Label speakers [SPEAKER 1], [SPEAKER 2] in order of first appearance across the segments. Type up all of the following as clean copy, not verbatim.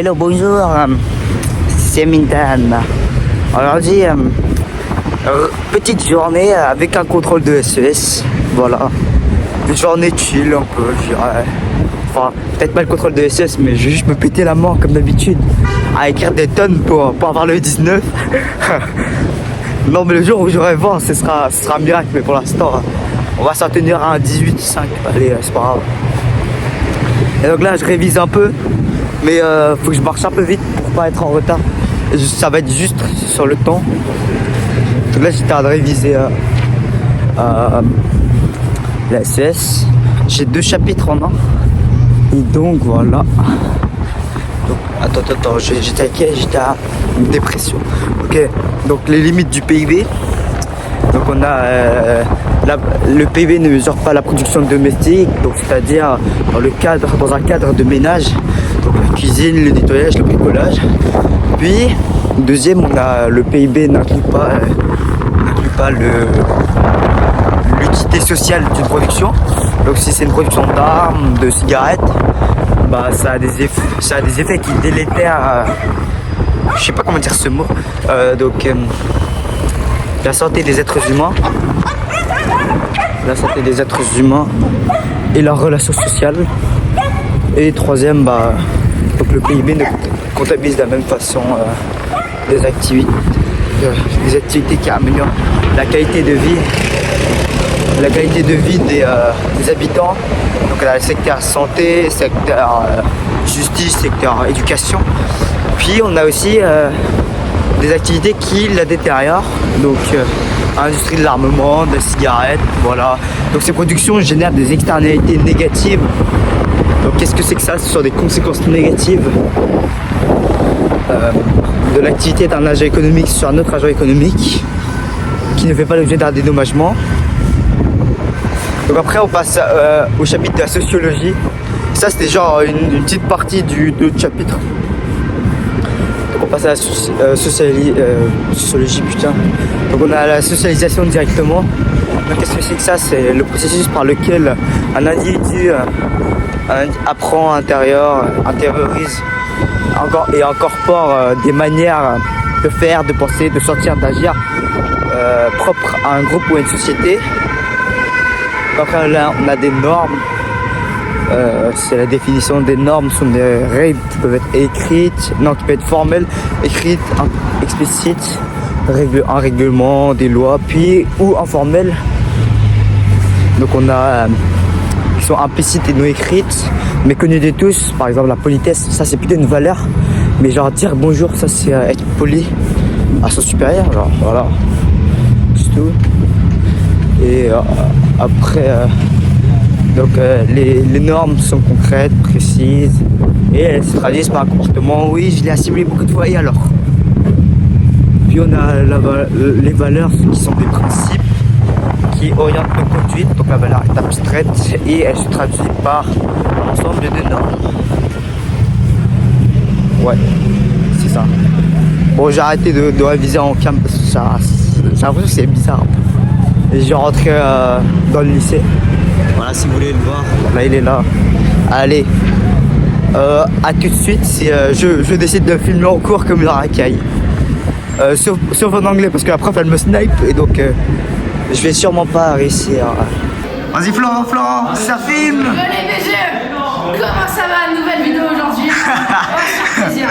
[SPEAKER 1] Hello, bonjour, c'est Mintan. Aujourd'hui, petite journée avec un contrôle de SES. Voilà, une journée chill un peu, je dirais. Enfin, peut-être pas le contrôle de SES, mais je vais juste me péter la main comme d'habitude à écrire des tonnes pour avoir le 19. Non, mais le jour où j'aurai 20, ce sera un miracle, mais pour l'instant, on va s'en tenir à un 18,5. Allez, c'est pas grave. Et donc là, je révise un peu, mais faut que je marche un peu vite pour pas être en retard. Et ça va être juste sur le temps. Donc là, j'étais en train de réviser la SS. J'ai 2 chapitres en un. Et donc voilà. Donc, attends, j'étais à une dépression. Ok, donc les limites du PIB. Donc on a le PIB ne mesure pas la production domestique, donc c'est-à-dire dans un cadre de ménage, donc la cuisine, le nettoyage, le bricolage. Puis deuxième, on a le PIB n'inclut pas l'utilité sociale d'une production. Donc si c'est une production d'armes, de cigarettes, bah ça a des effets qui délétèrent. Je sais pas comment dire ce mot. La santé des êtres humains. La santé des êtres humains et leurs relations sociales. Et troisième, donc le PIB ne comptabilise de la même façon des activités qui améliorent la qualité de vie. La qualité de vie des habitants. Donc on a le secteur santé, secteur justice, secteur éducation. Puis on a aussi des activités qui la détériorent. Donc industrie de l'armement, de la cigarette, voilà. Donc ces productions génèrent des externalités négatives. Donc qu'est-ce que c'est que ça? Ce sont des conséquences négatives de l'activité d'un agent économique sur un autre agent économique qui ne fait pas l'objet d'un dédommagement. Donc après on passe au chapitre de la sociologie. Ça c'était genre une petite partie de l'autre chapitre. Donc on passe à la sociologie, putain. Donc on a la socialisation directement. Donc qu'est-ce que c'est que ça? C'est le processus par lequel un individu apprend, intériorise et incorpore des manières de faire, de penser, de sentir, d'agir propres à un groupe ou à une société. Après là on a des normes. C'est la définition des normes, sont des règles qui peuvent être écrites, qui peuvent être formelles, écrites, explicites, un règlement, des lois, puis ou informelles. Donc on a qui sont implicites et non écrites, mais connues de tous. Par exemple la politesse, ça c'est plutôt une valeur, mais genre dire bonjour, ça c'est être poli à son supérieur, genre voilà, c'est tout. Et après donc les normes sont concrètes, précises et elles se traduisent par un comportement. Oui, je l'ai assimilé beaucoup de fois et alors. Puis on a les valeurs qui sont des principes qui orientent nos conduites. Donc la valeur est abstraite et elle se traduit par un ensemble de normes. Ouais, c'est ça. Bon, j'ai arrêté de réviser en cam parce que j'ai l'impression que c'est bizarre. Et j'ai rentré dans le lycée. Voilà, si vous voulez le voir, là il est là. Allez, à tout de suite si je décide de filmer en cours comme une racaille. Sauf en anglais parce que la prof elle me snipe et donc je vais sûrement pas réussir. Vas-y Florent, ça filme.
[SPEAKER 2] Allez BG, comment ça va? Nouvelle vidéo aujourd'hui. Oh, plaisir.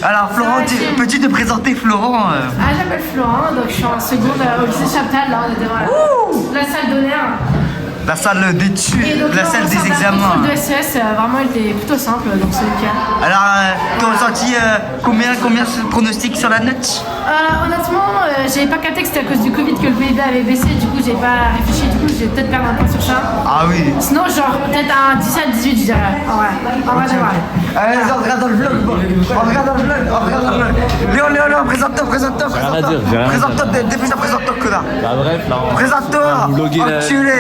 [SPEAKER 1] Alors Florent, peux-tu te présenter Florent?
[SPEAKER 2] Je m'appelle Florent, donc je suis en seconde au lycée Chaptal, là on est devant la salle d'honneur.
[SPEAKER 1] La salle d'études, la salle des examens.
[SPEAKER 2] Le SES, vraiment il était plutôt simple, donc c'est nickel.
[SPEAKER 1] Alors, ton ressenti, combien pronostics sur la note?
[SPEAKER 2] Honnêtement, j'avais pas capté que c'était à cause du Covid que le PIB avait baissé, du coup j'ai pas réfléchi, du coup je vais peut-être perdre un point sur ça.
[SPEAKER 1] Ah oui.
[SPEAKER 2] Sinon, genre peut-être un 17-18, je dirais. En vrai, de vrai.
[SPEAKER 1] Allez, on regarde dans le vlog. On regarde dans le vlog. Léon, présente-toi. Présente-toi, présente-toi, connard.
[SPEAKER 3] Bah bref, là,
[SPEAKER 1] Présente-toi, enculé.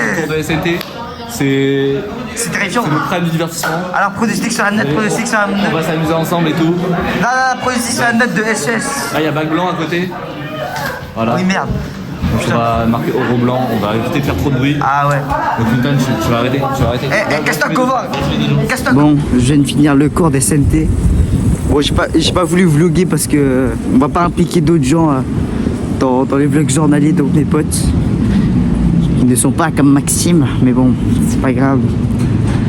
[SPEAKER 3] C'est
[SPEAKER 1] terrifiant.
[SPEAKER 3] C'est le prime du divertissement.
[SPEAKER 1] Alors, pronostic sur la note,
[SPEAKER 3] On va s'amuser ensemble et tout.
[SPEAKER 1] Là, pronostic sur la note de SS.
[SPEAKER 3] Là, il y a bac blanc à côté. Voilà.
[SPEAKER 1] Oui, merde.
[SPEAKER 3] Donc on va marquer oro blanc, on va éviter de faire trop de bruit.
[SPEAKER 1] Ah ouais.
[SPEAKER 3] Donc Newton, tu vas arrêter, tu vas arrêter.
[SPEAKER 1] Casse-toi, Kova. Bon, je viens de finir le cours des SNT. Bon, j'ai pas voulu vlogger parce que on va pas impliquer d'autres gens dans les vlogs journaliers, donc mes potes. Ils ne sont pas comme Maxime, mais bon, c'est pas grave.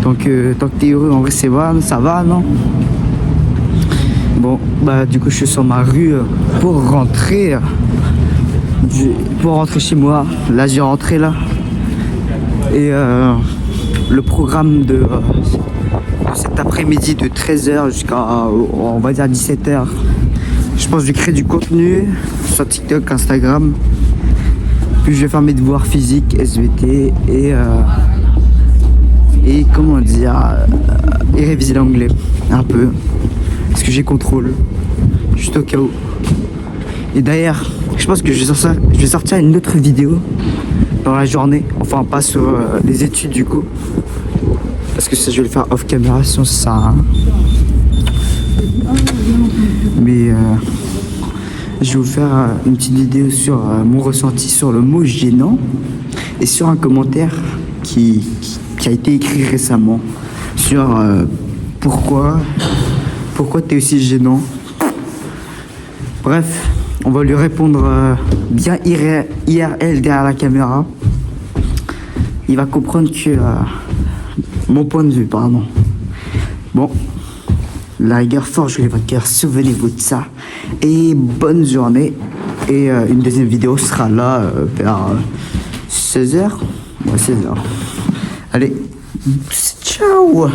[SPEAKER 1] Tant que t'es heureux, en vrai, ça va, non? Bon, bah du coup, je suis sur ma rue pour rentrer chez moi. Là, j'ai rentré là. Et le programme de cet après-midi de 13h jusqu'à, on va dire, 17h. Je pense que je vais créer du contenu sur TikTok, Instagram. Puis je vais faire mes devoirs physiques, SVT et comment dire, et réviser l'anglais un peu. Parce que j'ai contrôle, juste au cas où. Et d'ailleurs, je pense que je vais sortir une autre vidéo dans la journée. Enfin, pas sur les études du coup. Parce que ça, je vais le faire off caméra, sinon ça sert à rien. Mais je vais vous faire une petite vidéo sur mon ressenti sur le mot gênant et sur un commentaire qui a été écrit récemment sur pourquoi t'es aussi gênant. Bref, on va lui répondre bien IRL derrière la caméra. Il va comprendre que mon point de vue, pardon. Bon, la rigueur forge votre cœur, souvenez-vous de ça. Et bonne journée. Et une deuxième vidéo sera là vers 16h. Ouais, 16h. Allez, ciao.